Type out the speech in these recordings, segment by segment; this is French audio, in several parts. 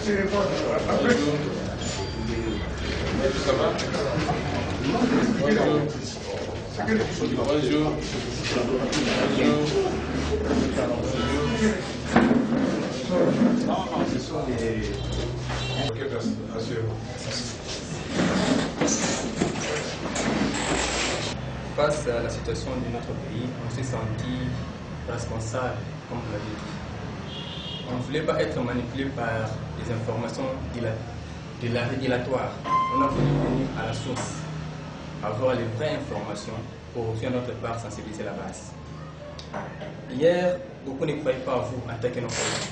Ça va? Bonjour. Bonjour. Ce sont des... Ok, merci. Asseyez-vous. Face à la situation de notre pays, on s'est senti responsable, comme vous l'avez dit. On ne voulait pas être manipulé par des informations dilatoires. On a voulu venir à la source, avoir les vraies informations pour faire notre part sensibiliser la base. Hier, beaucoup ne croyaient pas à vous en tant que nos collègues.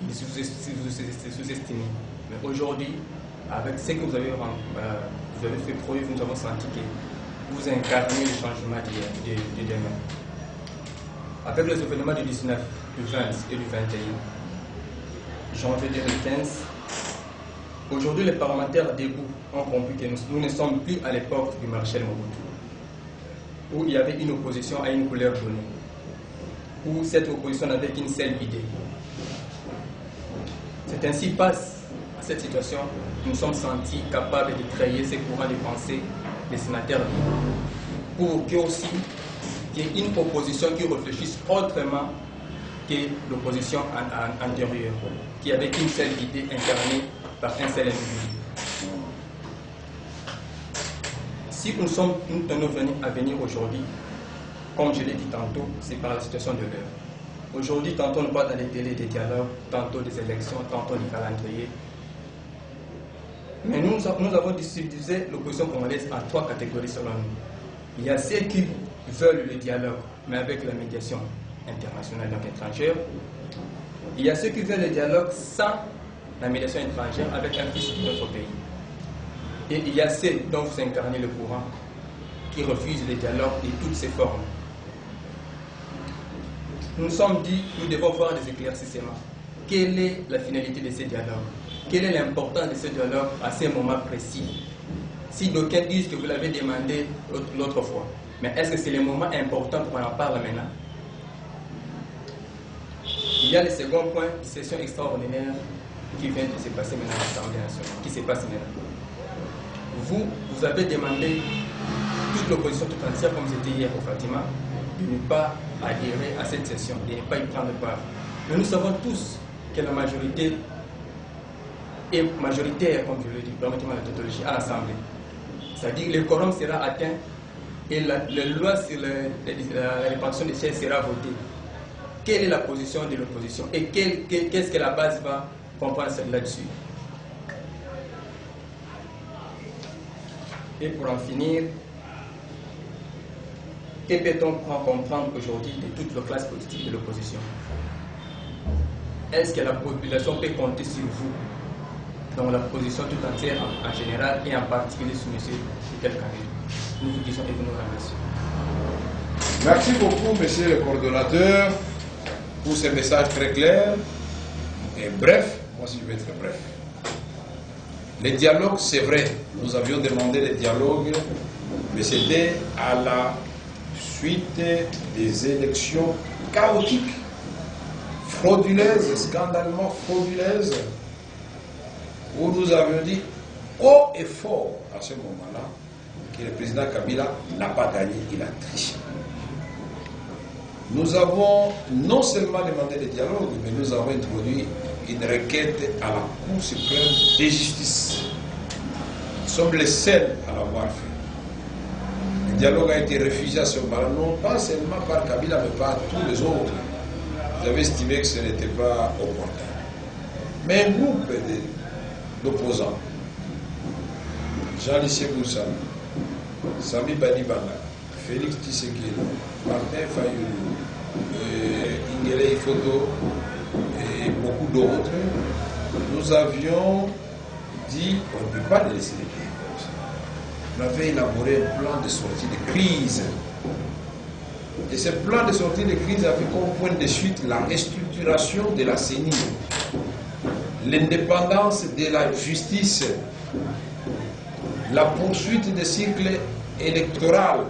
Ils sous-estimés. Mais aujourd'hui, avec ce que vous avez fait preuve, nous avons senti que vous incarnez le changement de demain. Avec les événements du 19, du 20 et du 21 janvier 2015, aujourd'hui les parlementaires debout ont compris que nous ne sommes plus à l'époque du maréchal Mobutu, où il y avait une opposition à une couleur donnée, où cette opposition n'avait qu'une seule idée. C'est ainsi face à cette situation que nous sommes sentis capables de créer ces courants de pensée des sénateurs libres, pour qu'il y ait une opposition qui réfléchisse autrement que l'opposition antérieure, qui avait une seule idée incarnée par un seul individu. Si nous sommes venus à venir aujourd'hui, comme je l'ai dit tantôt, c'est par la situation de l'heure. Aujourd'hui, tantôt on parle dans les télés des dialogues, tantôt des élections, tantôt du calendrier. Mais nous avons divisé l'opposition congolaise en trois catégories selon nous. Il y a ceux qui veulent le dialogue, mais avec la médiation internationale, donc étrangère. Il y a ceux qui veulent le dialogue sans la médiation étrangère, avec un fils de notre pays. Et il y a ceux dont vous incarnez le courant, qui refusent le dialogue de toutes ses formes. Nous nous sommes dit, nous devons voir des éclaircissements. Quelle est la finalité de ces dialogues? Quelle est l'importance de ce dialogue à ce moment précis? Si d'aucuns disent que vous l'avez demandé l'autre fois, mais est-ce que c'est le moment important pour qu'on en parle maintenant? Il y a le second point, une session extraordinaire qui vient de se passer maintenant à l'Assemblée nationale, qui se passe maintenant. Vous avez demandé, toute l'opposition tout entière, comme c'était hier au Fatima, de ne pas adhérer à cette session, de ne pas y prendre part. Mais nous savons tous que la majorité est majoritaire, comme je le dis, permettez-moi la tautologie, à l'Assemblée. C'est-à-dire que le quorum sera atteint et la loi sur la répartition des sièges sera votée. Quelle est la position de l'opposition et qu'est-ce que la base va comprendre là-dessus? Et pour en finir, que peut-on comprendre aujourd'hui de toute la classe politique de l'opposition? Est-ce que la population peut compter sur vous, dans la position tout entière en général et en particulier sur M. Michel Kangé? Nous vous disons et vous nous remercions. Merci beaucoup, monsieur le coordonnateur, pour ces messages très clairs et brefs. Moi aussi, je vais être bref. Les dialogues, c'est vrai, nous avions demandé les dialogues, mais c'était à la suite des élections chaotiques, frauduleuses, scandalement frauduleuses, où nous avions dit haut et fort à ce moment-là que le président Kabila n'a pas gagné, il a triché. Nous avons non seulement demandé des dialogues, mais nous avons introduit une requête à la Cour suprême de justice. Nous sommes les seuls à l'avoir fait. Le dialogue a été refusé à ce moment-là, non pas seulement par Kabila, mais par tous les autres. Ils avaient estimé que ce n'était pas opportun. Mais un groupe d'opposants, Jean-Lycée Boussam, Sami Badibanga, Félix Tshisekedi, Martin Fayulu, Ingele Ifoto et beaucoup d'autres, nous avions dit qu'on ne peut pas laisser les pays comme ça. On avait élaboré un plan de sortie de crise. Et ce plan de sortie de crise avait comme point de suite la restructuration de la CENI, l'indépendance de la justice, la poursuite des cycles électoraux.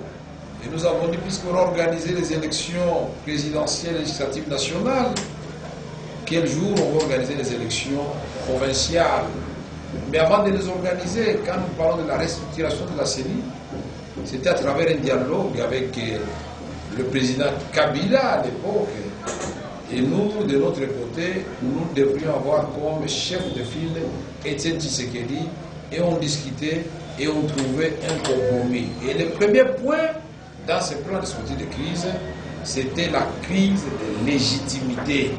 Et nous avons dit, puisqu'on a organisé les élections présidentielles et législatives nationales, quel jour on va organiser les élections provinciales. Mais avant de les organiser, quand nous parlons de la restructuration de la CENI, c'était à travers un dialogue avec le président Kabila à l'époque. Et nous, de notre côté, nous devrions avoir comme chef de file Étienne Tshisekedi, et on discutait et on trouvait un compromis. Et le premier point dans ce plan de sortie de crise, c'était la crise de légitimité.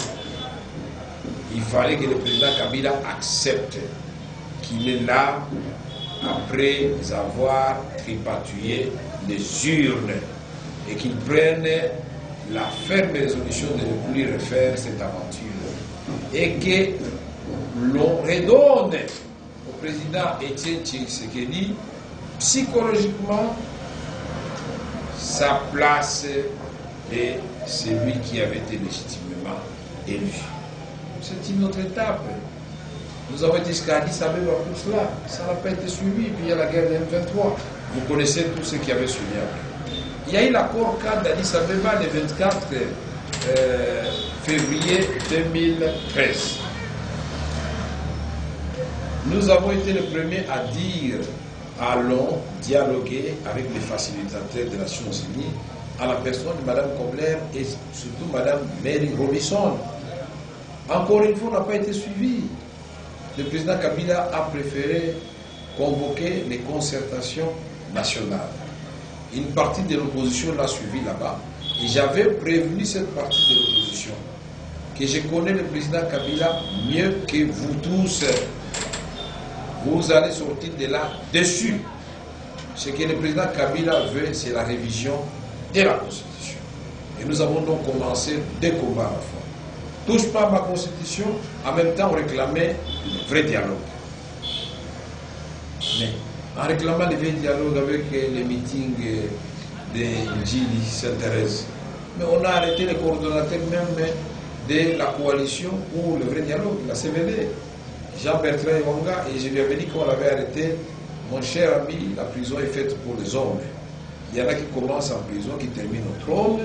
Il fallait que le président Kabila accepte qu'il est là après avoir tripatouillé les urnes et qu'il prenne la ferme résolution de ne plus refaire cette aventure et que l'on redonne au président Étienne Tshisekedi psychologiquement sa place de celui qui avait été légitimement élu. C'est une autre étape. Nous avons été jusqu'à Addis Abeba pour cela. Ça n'a pas été suivi. Puis il y a la guerre de M23. Vous connaissez tous ceux qui avaient suivi après. Il y a eu l'accord cadre d'Addis Abeba le 24 février 2013. Nous avons été les premiers à dire allons dialoguer avec les facilitateurs des Nations Unies à la personne de Mme Kobler et surtout Mme Mary Robinson. Encore une fois, on n'a pas été suivi. Le président Kabila a préféré convoquer les concertations nationales. Une partie de l'opposition l'a suivi là-bas. Et j'avais prévenu cette partie de l'opposition que je connais le président Kabila mieux que vous tous. Vous allez sortir de là dessus. Ce que le président Kabila veut, c'est la révision de la Constitution. Et nous avons donc commencé des combats à la fois. Touche pas à ma Constitution, en même temps on réclamait le vrai dialogue. Mais en réclamant le vrai dialogue avec les meetings de Njili, Sainte-Thérèse, mais on a arrêté les coordonnateurs même de la coalition pour le vrai dialogue, la CVD, Jean-Bertrand Iwanga, et je lui avais dit qu'on l'avait arrêté. Mon cher ami, la prison est faite pour les hommes. Il y en a qui commencent en prison, qui terminent au trône.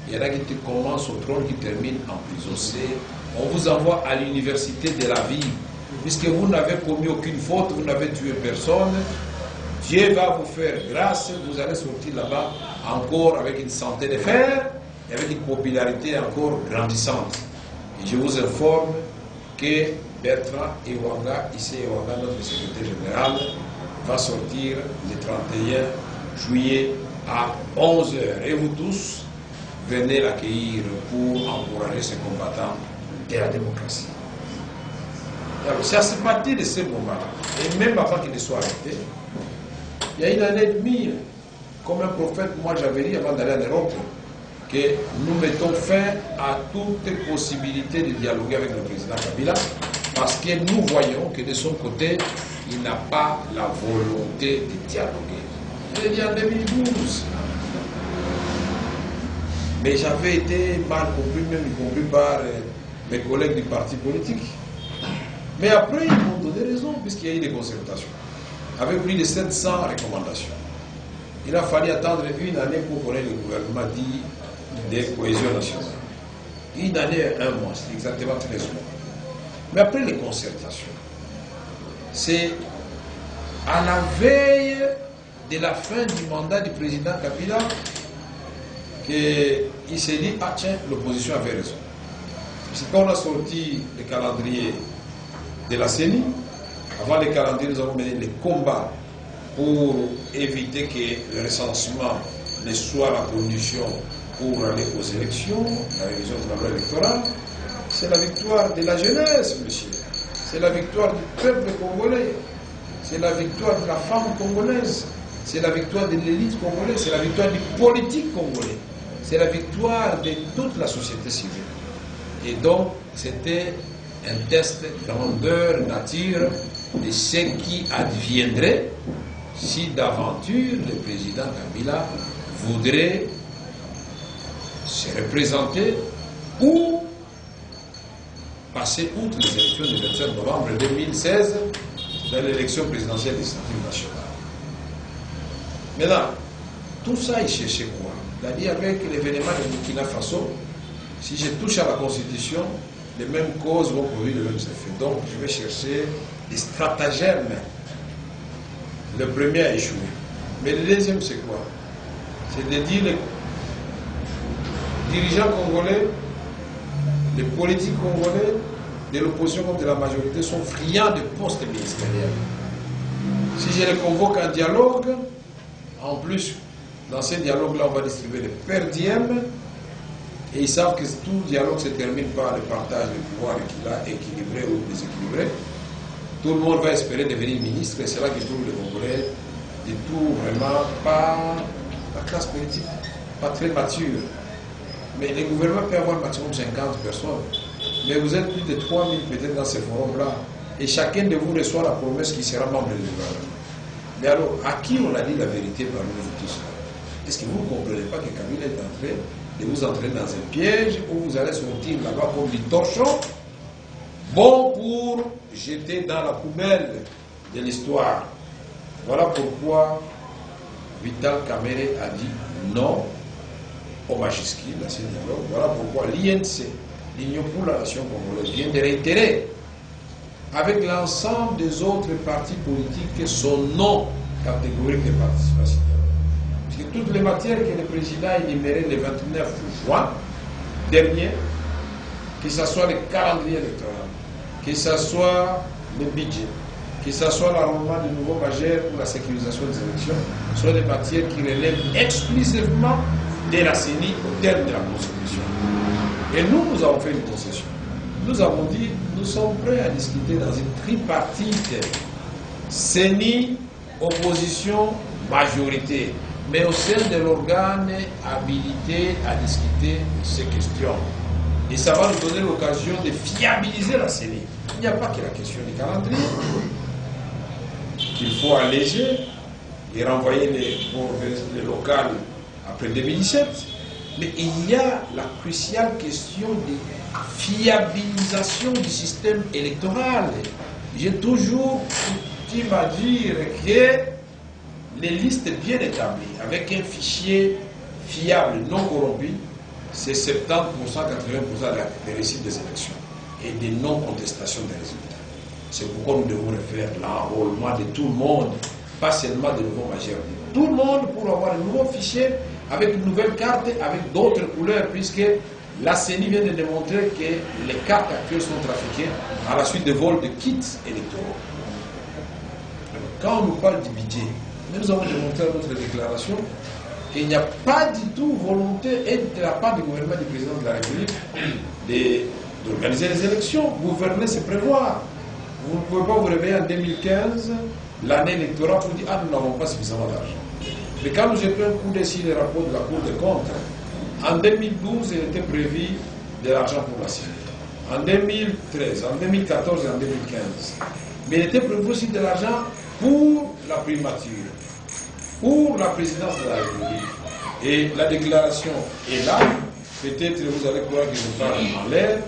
Il y en a qui commencent au trône, qui terminent en prison. On vous envoie à l'université de la vie. Puisque vous n'avez commis aucune faute, vous n'avez tué personne. Dieu va vous faire grâce, vous allez sortir là-bas encore avec une santé de fer et avec une popularité encore grandissante. Et je vous informe que Bertrand Iwanga, ici Iwanga, notre secrétaire général, va sortir le 31 juillet à 11 h. Et vous tous, venez l'accueillir pour encourager ces combattants de la démocratie. C'est à partir de ce moment-là, et même avant qu'il ne soit arrêté, il y a une année et demie, comme un prophète, moi j'avais dit avant d'aller en Europe, que nous mettons fin à toute possibilité de dialoguer avec le président Kabila, parce que nous voyons que de son côté, il n'a pas la volonté de dialoguer. Je l'ai dit en 2012. Mais j'avais été mal compris, même y compris par mes collègues du parti politique. Mais après, ils m'ont donné raison, puisqu'il y a eu des concertations, avec plus de 700 recommandations. Il a fallu attendre une année pour connaître le gouvernement dit de cohésion nationale. Une année et un mois, c'est exactement 13 mois. Mais après les concertations, c'est à la veille de la fin du mandat du président Kabila qu'il s'est dit, ah tiens, l'opposition avait raison. C'est quand on a sorti le calendrier de la CENI, avant le calendrier, nous avons mené les combats pour éviter que le recensement ne soit la condition pour aller aux élections, la révision de la loi électorale. C'est la victoire de la jeunesse, monsieur. C'est la victoire du peuple congolais. C'est la victoire de la femme congolaise. C'est la victoire de l'élite congolaise. C'est la victoire du politique congolais. C'est la victoire de toute la société civile. Et donc, c'était un test grandeur nature de ce qui adviendrait si d'aventure le président Kabila voudrait se représenter ou passer outre les élections du 27 novembre 2016 dans l'élection présidentielle législative nationale. Maintenant, tout ça, il cherchait quoi? C'est-à-dire avec l'événement de Burkina Faso, si je touche à la Constitution, les mêmes causes vont produire les mêmes effets. Donc, je vais chercher des stratagèmes. Le premier a échoué. Mais le deuxième, c'est quoi? C'est de dire les dirigeants congolais, les politiques congolais, de l'opposition comme de la majorité, sont friands de postes ministériels. Si je les convoque en dialogue, en plus, dans ces dialogues-là, on va distribuer les perdièmes, et ils savent que tout dialogue se termine par le partage du pouvoir équilibré ou déséquilibré. Tout le monde va espérer devenir ministre, et c'est là que je trouve les Congolais du tout vraiment pas la classe politique, pas très mature. Mais les gouvernements peuvent avoir maximum 50 personnes. Mais vous êtes plus de 3000 peut-être dans ces forums-là. Et chacun de vous reçoit la promesse qu'il sera membre du gouvernement. Mais alors, à qui on a dit la vérité parmi vous tous? Est-ce que vous ne comprenez pas que Kabila est en train de vous entraîner dans un piège où vous allez sortir là-bas comme du torchon, bon pour jeter dans la poubelle de l'histoire? Voilà pourquoi Vital Kamerhe a dit non au majuscule à ce dialogue. Voilà pourquoi l'INC, l'Union pour la Nation congolaise, vient de réitérer avec l'ensemble des autres partis politiques son non catégorique de participation. Parce que toutes les matières que le président a énumérées le 29 juin dernier, que ce soit le calendrier électoral, que ce soit le budget, que ce soit l'enrôlement du nouveau majeur pour la sécurisation des élections, sont des matières qui relèvent exclusivement de la CENI au terme de la Constitution. Et nous avons fait une concession. Nous avons dit, nous sommes prêts à discuter dans une tripartite, CENI, opposition, majorité, mais au sein de l'organe habilité à discuter de ces questions. Et ça va nous donner l'occasion de fiabiliser la CENI. Il n'y a pas que la question du calendrier qu'il faut alléger et renvoyer les locales après 2017. Mais il y a la cruciale question de fiabilisation du système électoral. J'ai toujours coutume à dire que les listes bien établies, avec un fichier fiable, non corrompu, c'est 70%, 80% des réussites des élections et des non-contestations des résultats. C'est pourquoi nous devons refaire l'enrôlement de tout le monde, pas seulement de nouveaux majeurs. Tout le monde pour avoir un nouveau fichier avec une nouvelle carte, avec d'autres couleurs, puisque la CENI vient de démontrer que les cartes actuelles sont trafiquées à la suite de vols de kits électoraux. Quand on nous parle du budget, nous avons démontré dans notre déclaration qu'il n'y a pas du tout volonté de la part du gouvernement du président de la République d'organiser les élections. Gouverner, c'est prévoir. Vous ne pouvez pas vous réveiller en 2015, l'année électorale, pour dire « Ah, nous n'avons pas suffisamment d'argent ». Mais quand nous jetons un coup d'œil sur les rapports de la Cour des comptes, en 2012, il était prévu de l'argent pour la CENI. En 2013, en 2014 et en 2015. Mais il était prévu aussi de l'argent pour la primature, pour la présidence de la République. Et la déclaration est là. Peut-être vous allez croire que je parle en l'air.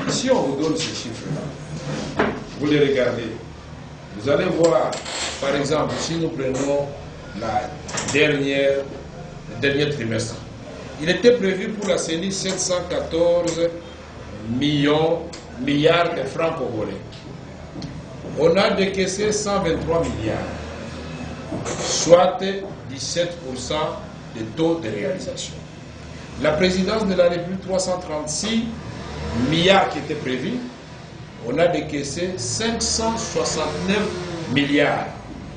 Si on vous donne ces chiffres-là, vous les regardez. Vous allez voir, par exemple, si nous prenons le dernier trimestre, il était prévu pour la CENI 714 milliards de francs congolais. On a décaissé 123 milliards, soit 17% de taux de réalisation. La présidence de la République, 336 milliards qui étaient prévus, on a décaissé 569 milliards,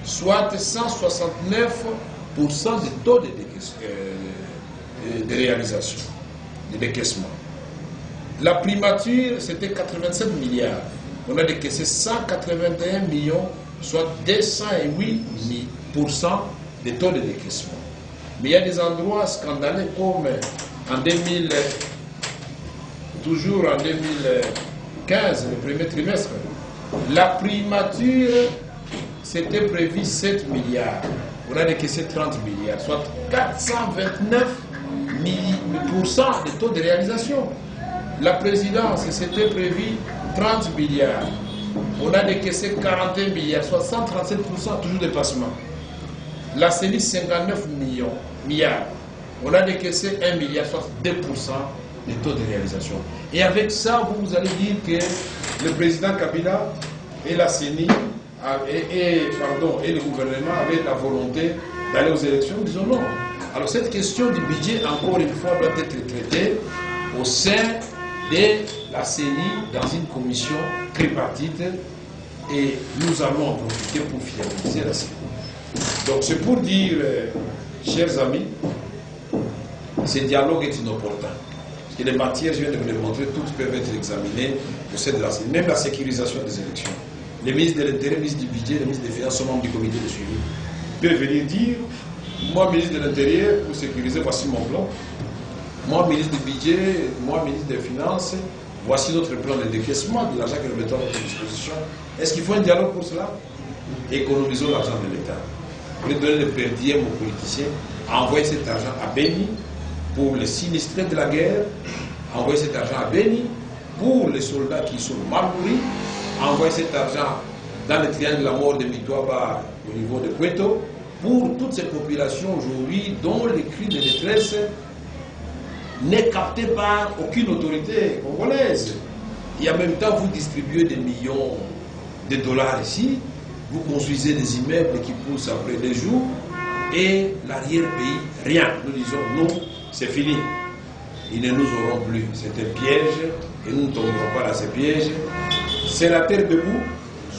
soit 169% de taux de réalisation, de décaissement. La primature, c'était 87 milliards. On a décaissé 181 millions, soit 208% de taux de décaissement. Mais il y a des endroits scandaleux comme toujours en 2015, le premier trimestre, la primature, c'était prévu 7 milliards. On a décaissé 30 milliards, soit 429% de taux de réalisation. La présidence, c'était prévu 30 milliards. On a décaissé 41 milliards, soit 137%, toujours dépassement. La CENI, 59 milliards. On a décaissé 1 milliard, soit 2% les taux de réalisation. Et avec ça, vous allez dire que le président Kabila et la CENI et le gouvernement avaient la volonté d'aller aux élections. Nous disons non. Alors cette question du budget, encore une fois, doit être traitée au sein de la CENI dans une commission tripartite et nous allons en profiter pour finaliser la CENI. Donc c'est pour dire, chers amis, ce dialogue est inopportun. Parce que les matières, je viens de vous les montrer, toutes peuvent être examinées au sein de la CENI, même la sécurisation des élections. Les ministres de l'Intérieur, les ministres du Budget, les ministres des Finances sont membres du comité de suivi. Ils peuvent venir dire, moi, ministre de l'Intérieur, pour sécuriser, voici mon plan. Moi, ministre du Budget, moi, ministre des Finances, voici notre plan de décaissement de l'argent que nous mettons à notre disposition. Est-ce qu'il faut un dialogue pour cela? Économisons l'argent de l'État. Vous voulez donner le perdième aux politiciens, envoyer cet argent à Béni pour les sinistrés de la guerre, envoyer cet argent à Béni pour les soldats qui sont mal nourris, envoyer cet argent dans le triangle de la mort de Mitouaba au niveau de Puerto, pour toutes ces populations aujourd'hui dont les cris de détresse n'est capté par aucune autorité congolaise. Et en même temps, vous distribuez des millions de dollars ici, vous construisez des immeubles qui poussent après des jours, et l'arrière-pays, rien. Nous disons, non, c'est fini. Ils ne nous auront plus. C'est un piège, et nous ne tomberons pas dans ces pièges. C'est la terre debout,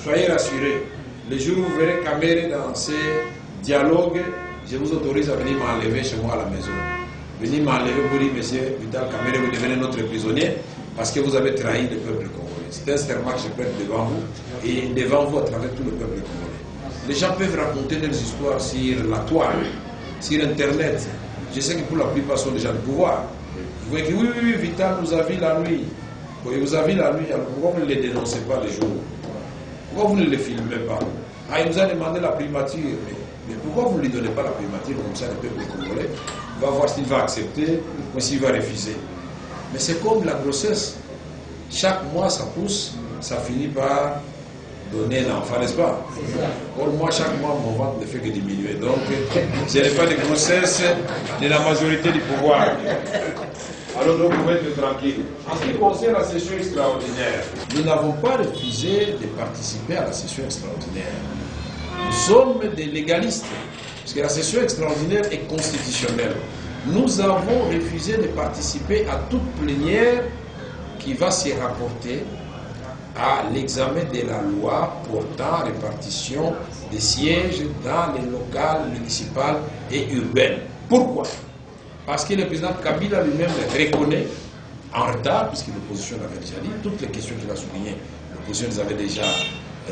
soyez rassurés. Le jour où vous verrez Kamere dans ces dialogues, je vous autorise à venir m'enlever chez moi à la maison. Venez m'enlever pour dire, monsieur Vital Kamere, vous devenez notre prisonnier parce que vous avez trahi le peuple congolais. C'est un serment que je prête devant vous et devant vous à travers tout le peuple congolais. Les gens peuvent raconter leurs histoires sur la toile, sur Internet. Je sais que pour la plupart sont des gens de pouvoir. Vous voyez que oui, Vital nous a vu la nuit. Oui, vous avez la nuit, alors pourquoi vous ne les dénoncez pas les jours? Pourquoi vous ne les filmez pas? Ah, il nous a demandé la primature. Mais pourquoi vous ne lui donnez pas la primature comme ça, le peuple congolais va voir s'il va accepter ou s'il va refuser. Mais c'est comme la grossesse. Chaque mois, ça pousse, ça finit par donner un enfant, n'est-ce pas? Or, moi, chaque mois, mon ventre ne fait que diminuer. Donc, je n'ai pas de grossesse de la majorité du pouvoir. Alors, vous pouvez être tranquille. En ce qui concerne la session extraordinaire, nous n'avons pas refusé de participer à la session extraordinaire. Nous sommes des légalistes, parce que la session extraordinaire est constitutionnelle. Nous avons refusé de participer à toute plénière qui va se rapporter à l'examen de la loi portant répartition des sièges dans les locales municipales et urbaines. Pourquoi? Parce que le président Kabila lui-même reconnaît, en retard, puisque l'opposition l'avait déjà dit, toutes les questions qu'il a soulignées, l'opposition les avait déjà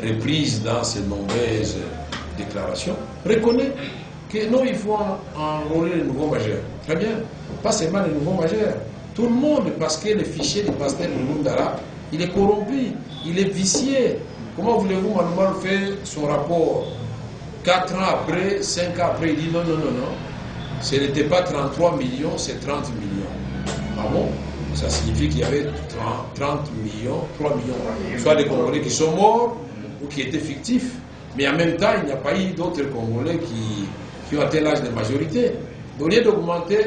reprises dans ses nombreuses déclarations, reconnaît que non, il faut enrôler les nouveaux majeurs. Très bien, pas seulement les nouveaux majeurs, tout le monde, parce que le fichier du pasteur Lundara, il est corrompu, il est vicié. Comment voulez-vous, Manuel, faire son rapport 4 ans après, 5 ans après, il dit non, ce n'était pas 33 millions, c'est 30 millions. Ah bon? Ça signifie qu'il y avait 30 millions, 3 millions, soit des Congolais qui sont morts ou qui étaient fictifs. Mais en même temps, il n'y a pas eu d'autres Congolais qui ont atteint l'âge de majorité. Au lieu d'augmenter,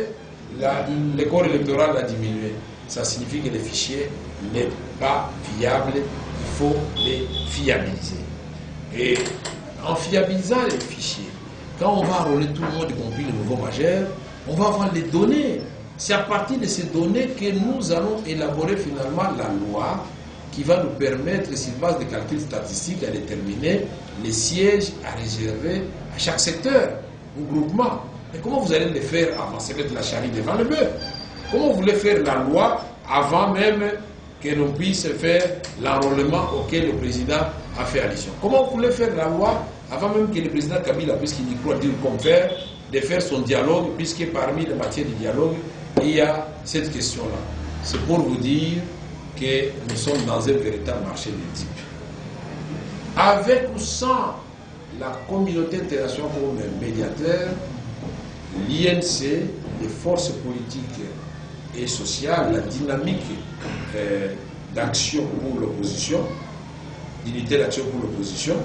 le corps électoral a diminué. Ça signifie que le fichier n'est pas fiable, il faut les fiabiliser. Et en fiabilisant les fichiers, quand on va enrôler tout le monde, y compris les nouveaux majeurs, on va avoir les données. C'est à partir de ces données que nous allons élaborer finalement la loi qui va nous permettre, sur base de calculs statistiques, à déterminer les sièges à réserver à chaque secteur ou groupement. Mais comment vous allez le faire avant? C'est mettre la charrue devant le bœuf. Comment vous voulez faire la loi avant même que l'on puisse faire l'enrôlement auquel le président a fait allusion? Comment vous voulez faire la loi avant même que le président Kabila, puisqu'il y croit dire comme faire, de faire son dialogue, puisque parmi les matières du dialogue, il y a cette question-là. C'est pour vous dire que nous sommes dans un véritable marché de type. Avec ou sans la communauté internationale comme médiateur, l'INC, les forces politiques et sociales, la dynamique d'action pour l'opposition, d'unité d'action pour l'opposition,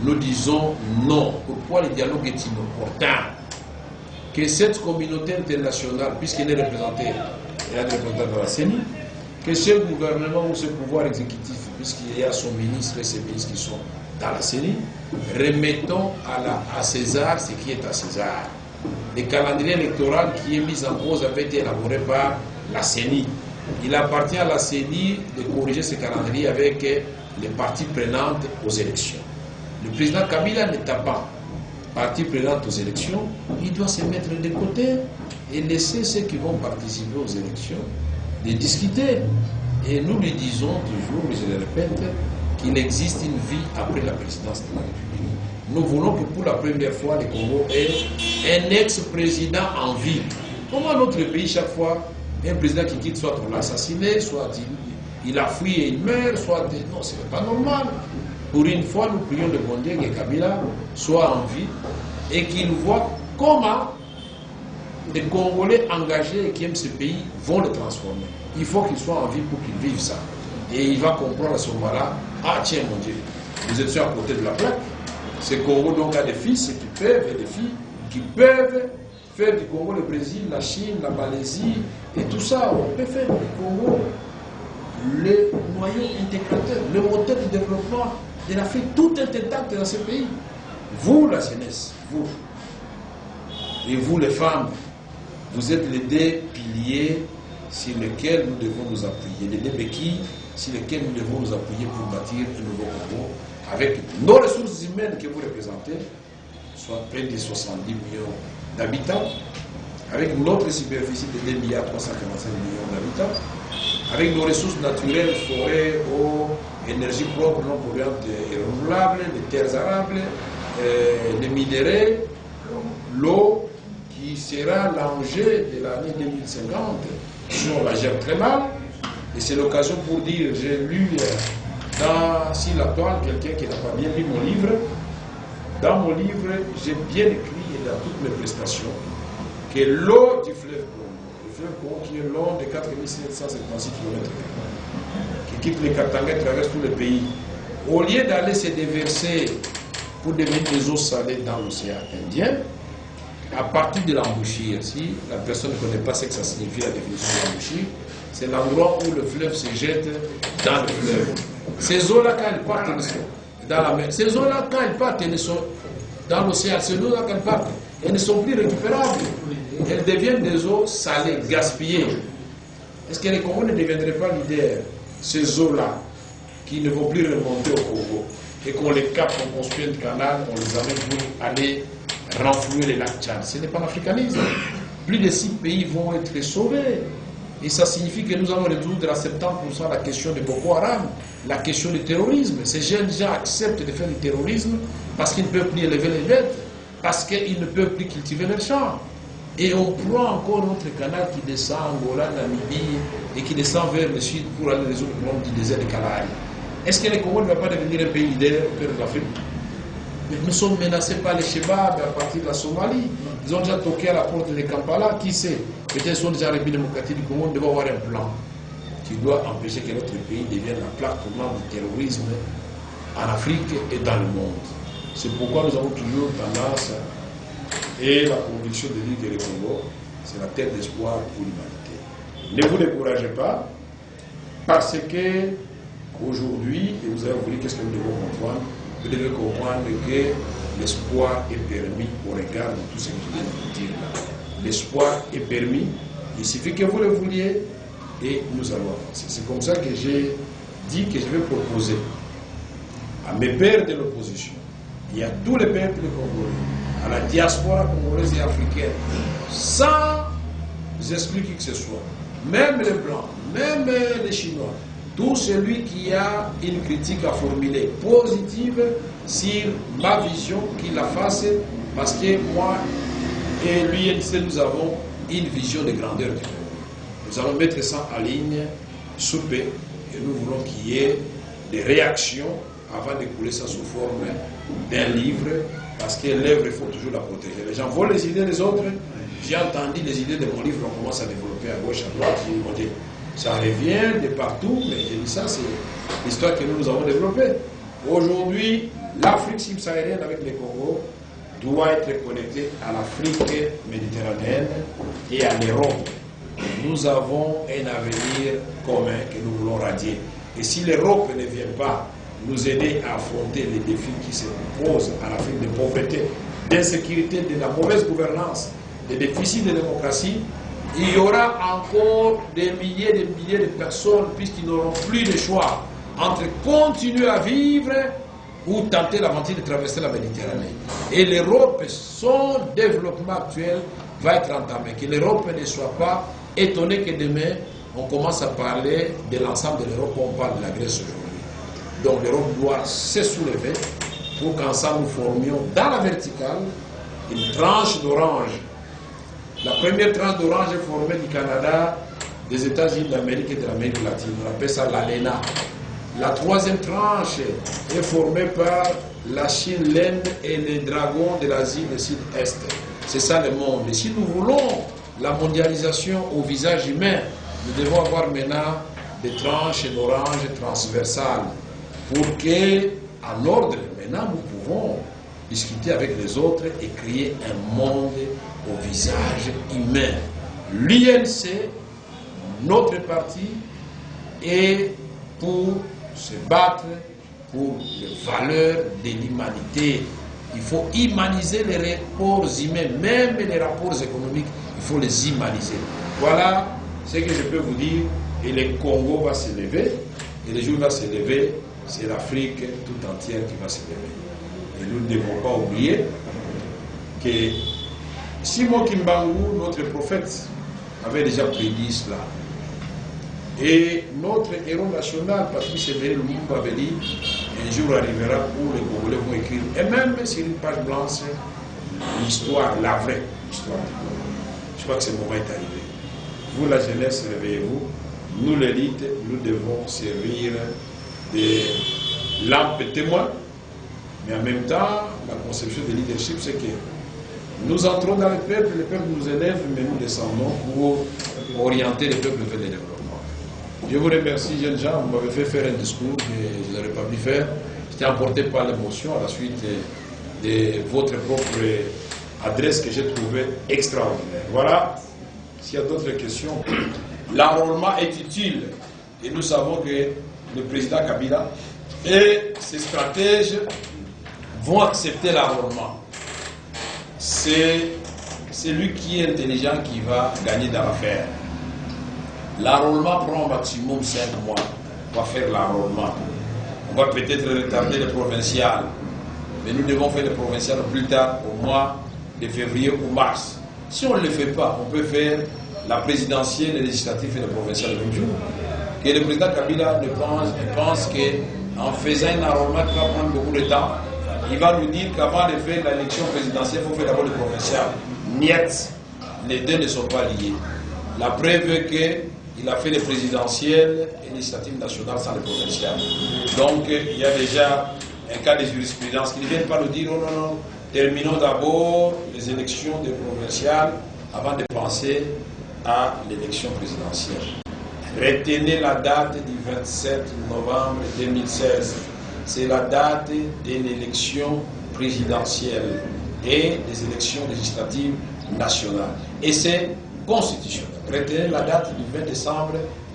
nous disons non. Pourquoi le dialogue est inopportun? que cette communauté internationale, puisqu'elle est représentée, elle est représentée dans la CENI, que ce gouvernement ou ce pouvoir exécutif, puisqu'il y a son ministre et ses ministres qui sont dans la CENI, remettons à César ce qui est à César. Le calendrier électoral qui est mis en cause avait été élaboré par la CENI. Il appartient à la CENI de corriger ce calendrier avec les parties prenantes aux élections. Le président Kabila n'étant pas partie prenante aux élections, il doit se mettre de côté et laisser ceux qui vont participer aux élections de discuter. Et nous lui disons toujours, mais je le répète, qu'il existe une vie après la présidence de la République. Nous voulons que pour la première fois, le Congo ait un ex-président en vie. Comment notre pays, chaque fois, un président qui quitte, soit on l'a assassiné, soit il a fui et il meurt, soit... Non, ce n'est pas normal. Pour une fois, nous prions le bon Dieu que Kabila soit en vie et qu'il voit comment les Congolais engagés et qui aiment ce pays vont le transformer. Il faut qu'il soit en vie pour qu'il vive ça. Et il va comprendre à ce moment-là, ah tiens mon Dieu, vous êtes sur à côté de la plaque. Ce Congo donc a des fils qui peuvent et des filles qui peuvent faire du Congo le Brésil, la Chine, la Malaisie et tout ça. On peut faire du Congo le noyau intégrateur, le moteur du développement de l'Afrique. Tout est intact dans ce pays. Vous, la jeunesse, vous, et vous les femmes, vous êtes les deux piliers sur lesquels nous devons nous appuyer, les deux béquilles sur lesquels nous devons nous appuyer pour bâtir un nouveau Congo avec nos ressources humaines que vous représentez, soit près de 70 millions d'habitants, avec notre superficie de 2,345 millions d'habitants, avec nos ressources naturelles, forêts, eau, énergie propre, non polluante et renouvelable, les terres arables, les minéraux, l'eau, qui sera l'enjeu de l'année 2050. Si on la gère très mal, et c'est l'occasion pour dire, j'ai lu sur la toile quelqu'un qui n'a pas bien lu mon livre. Dans mon livre, j'ai bien écrit et dans toutes mes prestations que l'eau du fleuve Congo, le fleuve Congo qui est long de 4756 km, qui quitte les Katanga et traverse tout le pays, au lieu d'aller se déverser pour devenir des eaux salées dans l'océan Indien, à partir de l'embouchure, si la personne ne connaît pas ce que ça signifie la définition de l'embouchure, c'est l'endroit où le fleuve se jette dans le fleuve. Ces eaux-là, quand elles partent, elles sont dans la mer. Ces eaux-là, quand elles partent, elles sont dans l'océan. Ces eaux-là, quand elles partent, elles ne sont plus récupérables. Elles deviennent des eaux salées, gaspillées. Est-ce que les Congos ne deviendraient pas leaders, ces eaux-là, qui ne vont plus remonter au Congo, et qu'on les capte, on construit un canal, on les amène pour aller renflouer les lacs Tchad? Ce n'est pas l'africanisme. Plus de 6 pays vont être sauvés. Et ça signifie que nous allons résoudre à 70% la question de Boko Haram, la question du terrorisme. Ces jeunes gens acceptent de faire du terrorisme parce qu'ils ne peuvent plus élever les bêtes, parce qu'ils ne peuvent plus cultiver leurs champs. Et on prend encore notre canal qui descend en Angola, Namibie, et qui descend vers le sud pour aller résoudre le problème du désert de Kalahari. Est-ce que les Congo ne va pas devenir un pays leader au cœur de l'Afrique? Mais nous sommes menacés par les Chebabs à partir de la Somalie. Ils ont déjà toqué à la porte de Kampala. Qui sait? Peut-être qu'ils sont déjà en République démocratique du Congo. On doit avoir un plan qui doit empêcher que notre pays devienne la plaque tournante du terrorisme en Afrique et dans le monde. C'est pourquoi nous avons toujours tendance et la conviction de dire que le Congo, c'est la terre d'espoir pour l'humanité. Ne vous découragez pas, parce que aujourd'hui, et vous avez voulu qu'est-ce que nous devons comprendre, vous devez comprendre que l'espoir est permis au regard de tout ce que je viens de dire là. L'espoir est permis, il suffit que vous le vouliez et nous allons avancer. C'est comme ça que j'ai dit que je vais proposer à mes pairs de l'opposition et à tous les peuples congolais, à la diaspora congolaise et africaine, sans exclure qui que ce soit, même les Blancs, même les Chinois, tout celui qui a une critique à formuler positive sur ma vision, qu'il la fasse, parce que moi et lui et nous avons une vision de grandeur du monde. Nous allons mettre ça en ligne, souper, et nous voulons qu'il y ait des réactions avant de couler ça sous forme d'un livre, parce que l'œuvre, il faut toujours la protéger. Les gens volent les idées des autres. J'ai entendu les idées de mon livre, on commence à développer à gauche, à droite. J'ai dit, ça revient de partout, mais j'ai dit ça, c'est l'histoire que nous avons développée. Aujourd'hui, l'Afrique subsaharienne avec le Congo doit être connecté à l'Afrique méditerranéenne et à l'Europe. Nous avons un avenir commun que nous voulons radier. Et si l'Europe ne vient pas nous aider à affronter les défis qui se posent à l'Afrique, de pauvreté, d'insécurité, de la mauvaise gouvernance, des déficits de démocratie, il y aura encore des milliers de personnes, puisqu'ils n'auront plus de choix entre continuer à vivre ou tenter l'aventure de traverser la Méditerranée. Et l'Europe, son développement actuel va être entamé. Que l'Europe ne soit pas étonnée que demain, on commence à parler de l'ensemble de l'Europe, on parle de la Grèce aujourd'hui. Donc l'Europe doit se soulever pour qu'ensemble nous formions dans la verticale une tranche d'orange. La première tranche d'orange est formée du Canada, des États-Unis d'Amérique et de l'Amérique latine. On appelle ça l'ALENA. La troisième tranche est formée par la Chine, l'Inde et les dragons de l'Asie du Sud-Est. C'est ça le monde. Et si nous voulons la mondialisation au visage humain, nous devons avoir maintenant des tranches d'orange transversales pour que, en ordre, maintenant nous pouvons discuter avec les autres et créer un monde au visage humain. L'INC, notre parti, est pour se battre pour les valeurs de l'humanité. Il faut humaniser les rapports humains, même les rapports économiques, il faut les humaniser. Voilà ce que je peux vous dire. Et le Congo va se lever, et le jour va se lever, c'est l'Afrique tout entière qui va se lever. Et nous ne devons pas oublier que Simon Kimbangu, notre prophète, avait déjà prédit cela. Et notre héros national, Patrice Emery Lumumba, avait dit un jour arrivera où les Congolais vont écrire, et même sur une page blanche, l'histoire, la vraie histoire du Congo. Je crois que ce moment est arrivé. Vous, la jeunesse, réveillez-vous. Nous, l'élite, nous devons servir de lampes témoins. Mais en même temps, la conception de leadership, c'est que nous entrons dans le peuple nous élève, mais nous descendons pour orienter le peuple vers le développement. Je vous remercie, jeunes gens. Vous m'avez fait faire un discours que je n'aurais pas pu faire. J'étais emporté par l'émotion à la suite de votre propre adresse que j'ai trouvée extraordinaire. Voilà. S'il y a d'autres questions, l'enrôlement est utile. Et nous savons que le président Kabila et ses stratèges vont accepter l'enrôlement. C'est celui qui est intelligent qui va gagner dans l'affaire. L'enrôlement prend au maximum 5 mois. On va faire l'enrôlement. On va peut-être retarder les provinciales. Mais nous devons faire les provinciales plus tard, au mois de février ou mars. Si on ne le fait pas, on peut faire la présidentielle, les législatives et les provinciales le même jour. Que le président Kabila pense qu'en faisant un enrôlement qui va prendre beaucoup de temps, il va nous dire qu'avant de faire l'élection présidentielle, il faut faire d'abord le provincial. Niet, les deux ne sont pas liés. La preuve est qu'il a fait les présidentielles et les législatives nationales sans les provinciales. Donc il y a déjà un cas de jurisprudence qui ne viennent pas nous dire oh non, terminons d'abord les élections des provinciales avant de penser à l'élection présidentielle. Retenez la date du 27 novembre 2016. C'est la date de l'élection présidentielle et des élections législatives nationales. Et c'est constitutionnel. Retenez la date du 20 décembre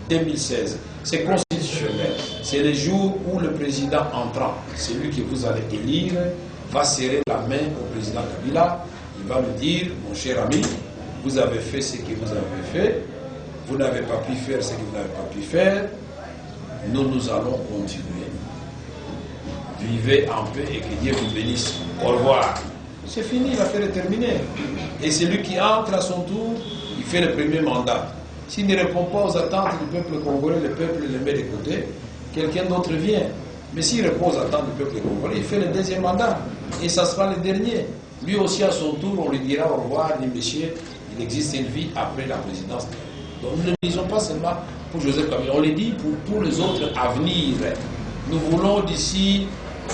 2016. C'est constitutionnel. C'est le jour où le président entrant, celui que vous allez élire, va serrer la main au président Kabila. Il va lui dire, mon cher ami, vous avez fait ce que vous avez fait, vous n'avez pas pu faire ce que vous n'avez pas pu faire, nous allons continuer. Vivez en paix et que Dieu vous bénisse. Au revoir. C'est fini, l'affaire est terminée. Et celui qui entre à son tour, il fait le premier mandat. S'il ne répond pas aux attentes du peuple congolais, le peuple le met de côté, quelqu'un d'autre vient. Mais s'il répond aux attentes du peuple congolais, il fait le deuxième mandat. Et ça sera le dernier. Lui aussi, à son tour, on lui dira au revoir, dit monsieur, il existe une vie après la présidence. Donc nous ne le disons pas seulement pour Joseph Kabila, on le dit pour tous les autres à venir. Nous voulons d'ici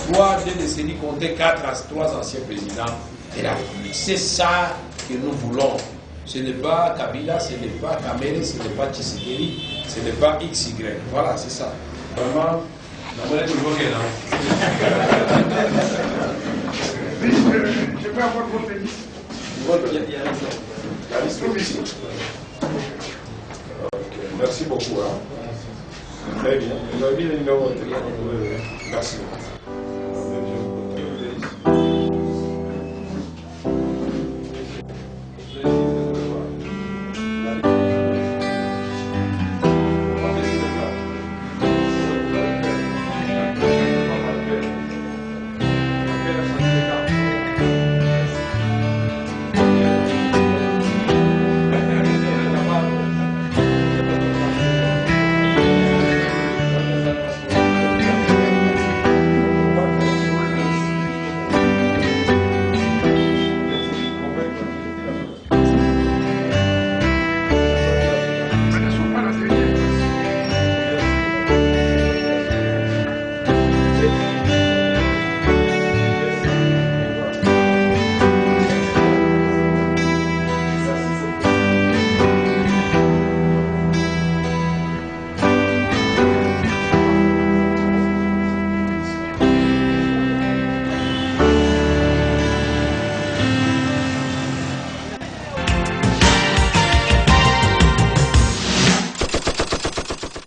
2 décennies compter 3 anciens présidents de la République. C'est ça que nous voulons. Ce n'est pas Kabila, ce n'est pas Kamere, ce n'est pas Tshisekedi, ce n'est pas XY. Voilà, c'est ça. Vraiment, la monnaie de Bourguet, pouvez avoir votre liste. Il y a La liste est ici. Ok, merci beaucoup. Hein. Très bien. Vous avez mis le numéro de téléphone. Merci beaucoup.